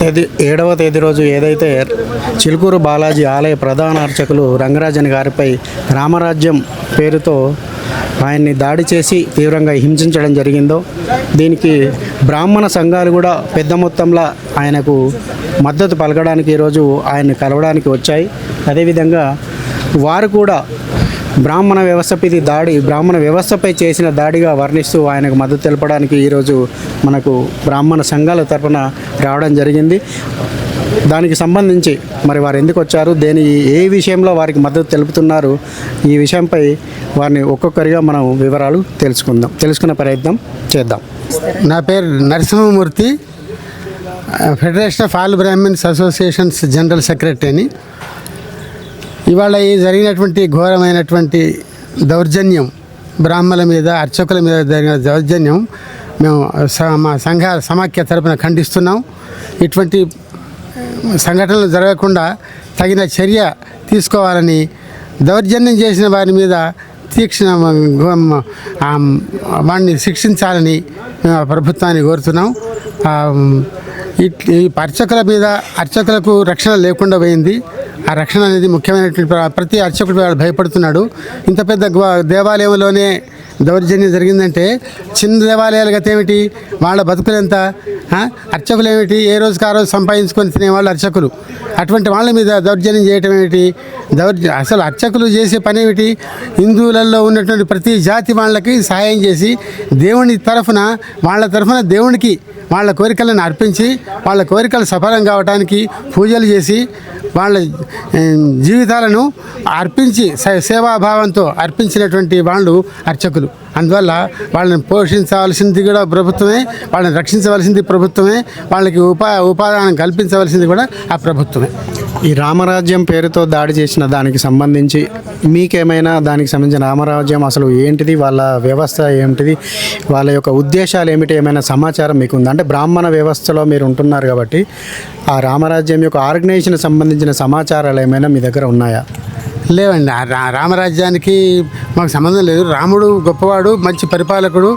7వ తేదీ రోజు ఏదైతే చిలుకూరు బాలాజీ ఆలయ ప్రధాన అర్చకులు రంగరాజన్ గారిపై రామరాజ్యం పేరుతో ఆయన్ని దాడి చేసి తీవ్రంగా హింసించడం జరిగిందో, దీనికి బ్రాహ్మణ సంఘాలు కూడా పెద్ద మొత్తంలో ఆయనకు మద్దతు పలకడానికి ఈరోజు ఆయన్ని కలవడానికి వచ్చాయి. అదేవిధంగా వారు కూడా బ్రాహ్మణ వ్యవస్థపై చేసిన దాడిగా వర్ణిస్తూ ఆయనకు మద్దతు తెలపడానికి ఈరోజు మనకు బ్రాహ్మణ సంఘాల తరపున రావడం జరిగింది. దానికి సంబంధించి మరి వారు ఎందుకు వచ్చారు, ఏ విషయంలో వారికి మద్దతు తెలుపుతున్నారు, ఈ విషయంపై వారిని ఒక్కొక్కరిగా మనం వివరాలు తెలుసుకునే ప్రయత్నం చేద్దాం. నా పేరు Narasimhamurthy, federation of all Brahmins associations general సెక్రటరీని. ఇవాళ ఈ జరిగినటువంటి ఘోరమైనటువంటి దౌర్జన్యం, బ్రాహ్మణుల మీద అర్చకుల మీద జరిగిన దౌర్జన్యం మేము మా సంఘ సమాఖ్య తరపున ఖండిస్తున్నాం. ఇటువంటి సంఘటనలు జరగకుండా తగిన చర్య తీసుకోవాలని, దౌర్జన్యం చేసిన వారి మీద వాడిని శిక్షించాలని మేము ప్రభుత్వాన్ని కోరుతున్నాం. ఈ అర్చకులకు రక్షణ లేకుండా పోయింది. ఆ రక్షణ అనేది ముఖ్యమైనటువంటి, ప్రతి అర్చకుడు భయపడుతున్నాడు. ఇంత పెద్ద దేవాలయంలోనే దౌర్జన్యం జరిగిందంటే చిన్న దేవాలయాలు గత ఏమిటి, వాళ్ళ బతుకులెంత, అర్చకులు ఏమిటి, ఏ రోజుకి ఆ రోజు సంపాదించుకొని తినేవాళ్ళు అర్చకులు. అటువంటి వాళ్ళ మీద దౌర్జన్యం చేయటం ఏమిటి, అసలు అర్చకులు చేసే పని ఏమిటి, హిందువులలో ఉన్నటువంటి ప్రతి జాతి వాళ్ళకి సహాయం చేసి వాళ్ళ తరఫున దేవునికి వాళ్ళ కోరికలను అర్పించి వాళ్ళ కోరికలు సఫలం కావడానికి పూజలు చేసి వాళ్ళ జీవితాలను అర్పించి సేవాభావంతో అర్పించినటువంటి వాళ్ళు అర్చకులు. అందువల్ల వాళ్ళని పోషించవలసింది కూడా ప్రభుత్వమే, వాళ్ళని రక్షించవలసింది ప్రభుత్వమే, వాళ్ళకి ఉపాదానం కల్పించవలసింది కూడా ఆ ప్రభుత్వమే. ఈ రామరాజ్యం పేరుతో దాడి చేసిన దానికి సంబంధించి మీకేమైనా దానికి సంబంధించిన రామరాజ్యం అసలు ఏంటిది, వాళ్ళ వ్యవస్థ ఏమిటిది, వాళ్ళ యొక్క ఉద్దేశాలు ఏమిటి, ఏమైనా సమాచారం మీకు ఉందా? అంటే బ్రాహ్మణ వ్యవస్థలో మీరు ఉంటున్నారు కాబట్టి ఆ రామరాజ్యం యొక్క ఆర్గనైజేషన్ సంబంధించిన సమాచారాలు ఏమైనా మీ దగ్గర ఉన్నాయా? లేవండి, రామరాజ్యానికి మాకు సంబంధం లేదు. రాముడు గొప్పవాడు, మంచి పరిపాలకుడు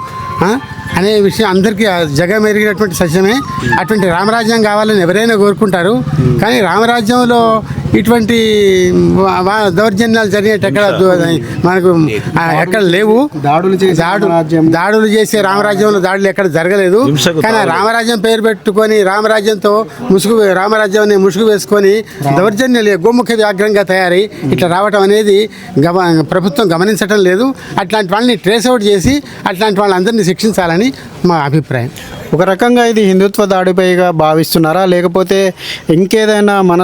అనే విషయం అందరికీ జగమెరిగినటువంటి సత్యమే. అటువంటి రామరాజ్యం కావాలని ఎవరైనా కోరుకుంటారు. కానీ రామరాజ్యంలో ఇటువంటి దౌర్జన్యాలు జరిగేటి మనకు ఎక్కడ లేవు. దాడులు చేసే రామరాజ్యంలో దాడులు ఎక్కడ జరగలేదు. కానీ రామరాజ్యం పేరు పెట్టుకొని రామరాజ్యాన్ని ముసుగు వేసుకొని దౌర్జన్యాలు గోముఖ వ్యాఘ్రంగా తయారై ఇట్లా రావటం అనేది ప్రభుత్వం గమనించటం లేదు. అట్లాంటి వాళ్ళని ట్రేస్ అవుట్ చేసి అట్లాంటి వాళ్ళందరినీ శిక్షించాలని మా అభిప్రాయం. ఒక రకంగా ఇది హిందుత్వ దాడిపైగా భావిస్తున్నారా, లేకపోతే ఇంకేదైనా మన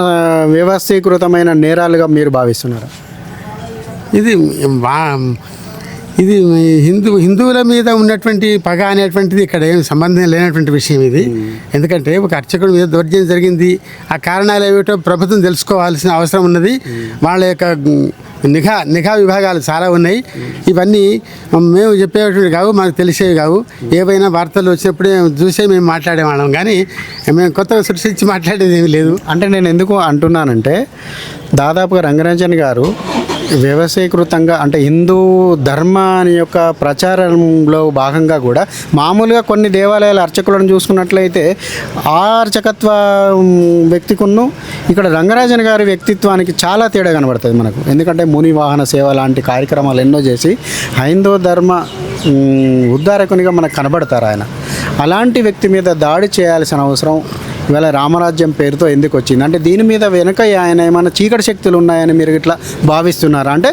వ్యవస్థీకృతమైన నేరాలుగా మీరు భావిస్తున్నారా? ఇది హిందువుల మీద ఉన్నటువంటి పగ అనేటువంటిది ఇక్కడ ఏం సంబంధం లేనటువంటి విషయం ఇది. ఎందుకంటే ఒక అర్చకుడి మీద దౌర్జన్యం జరిగింది, ఆ కారణాలు ఏమిటో ప్రభుత్వం తెలుసుకోవాల్సిన అవసరం ఉన్నది. వాళ్ళ యొక్క నిఘా విభాగాలు చాలా ఉన్నాయి. ఇవన్నీ మేము చెప్పేటువంటి కావు, మాకు తెలిసేవి కావు. ఏవైనా వార్తలు వచ్చినప్పుడే చూసే మేము మాట్లాడేవాళ్ళం, కానీ మేము కొత్తగా సృష్టించి మాట్లాడేది ఏమీ లేదు. అంటే నేను ఎందుకు అంటున్నానంటే దాదాపుగా రంగరాజన్ గారు వ్యవసాయకృతంగా అంటే హిందూ ధర్మాన్ని యొక్క ప్రచారంలో భాగంగా కూడా మామూలుగా కొన్ని దేవాలయాల అర్చకులను చూసుకున్నట్లయితే ఆ అర్చకత్వ వ్యక్తికును ఇక్కడ రంగరాజన్ గారి వ్యక్తిత్వానికి చాలా తేడా కనబడుతుంది మనకు. ఎందుకంటే ముని వాహన సేవ లాంటి కార్యక్రమాలు ఎన్నో చేసి హైందవ ధర్మ ఉద్ధారకునిగా మనకు కనబడతారు ఆయన. అలాంటి వ్యక్తి మీద దాడి చేయాల్సిన అవసరం ఇవాళ రామరాజ్యం పేరుతో ఎందుకు వచ్చింది? అంటే దీని మీద వెనక ఆయన ఏమైనా చీకటి శక్తులు ఉన్నాయని మీరు ఇట్లా భావిస్తున్నారా? అంటే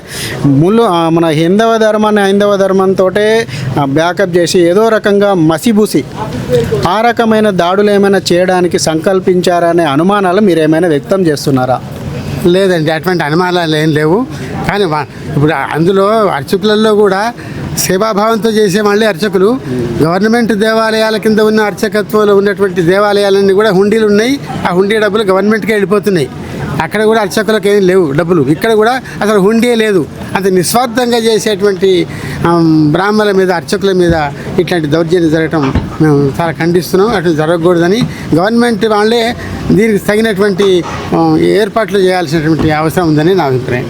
మన హైందవ ధర్మంతో బ్యాకప్ చేసి ఏదో రకంగా మసిబూసి ఆ రకమైన దాడులు ఏమైనా చేయడానికి సంకల్పించారనే అనుమానాలు మీరు ఏమైనా వ్యక్తం చేస్తున్నారా? లేదండి, అటువంటి అనుమానాలు ఏం లేవు. కానీ ఇప్పుడు అందులో అర్చకులలో కూడా సేవాభావంతో చేసే వాళ్ళే అర్చకులు. గవర్నమెంట్ దేవాలయాల కింద ఉన్న అర్చకత్వంలో ఉన్నటువంటి దేవాలయాలన్నీ కూడా హుండీలు ఉన్నాయి. ఆ హుండీ డబ్బులు గవర్నమెంట్కే వెళ్ళిపోతున్నాయి. అక్కడ కూడా అర్చకులకు ఏం లేవు డబ్బులు. ఇక్కడ కూడా అసలు హుండీ లేదు. అంత నిస్వార్థంగా చేసేటువంటి బ్రాహ్మణుల మీద, అర్చకుల మీద ఇట్లాంటి దౌర్జన్యం జరగటం మేము చాలా ఖండిస్తున్నాం. అటు జరగకూడదని గవర్నమెంట్ వాళ్ళే దీనికి తగినటువంటి ఏర్పాట్లు చేయాల్సినటువంటి అవసరం ఉందని నా అభిప్రాయం.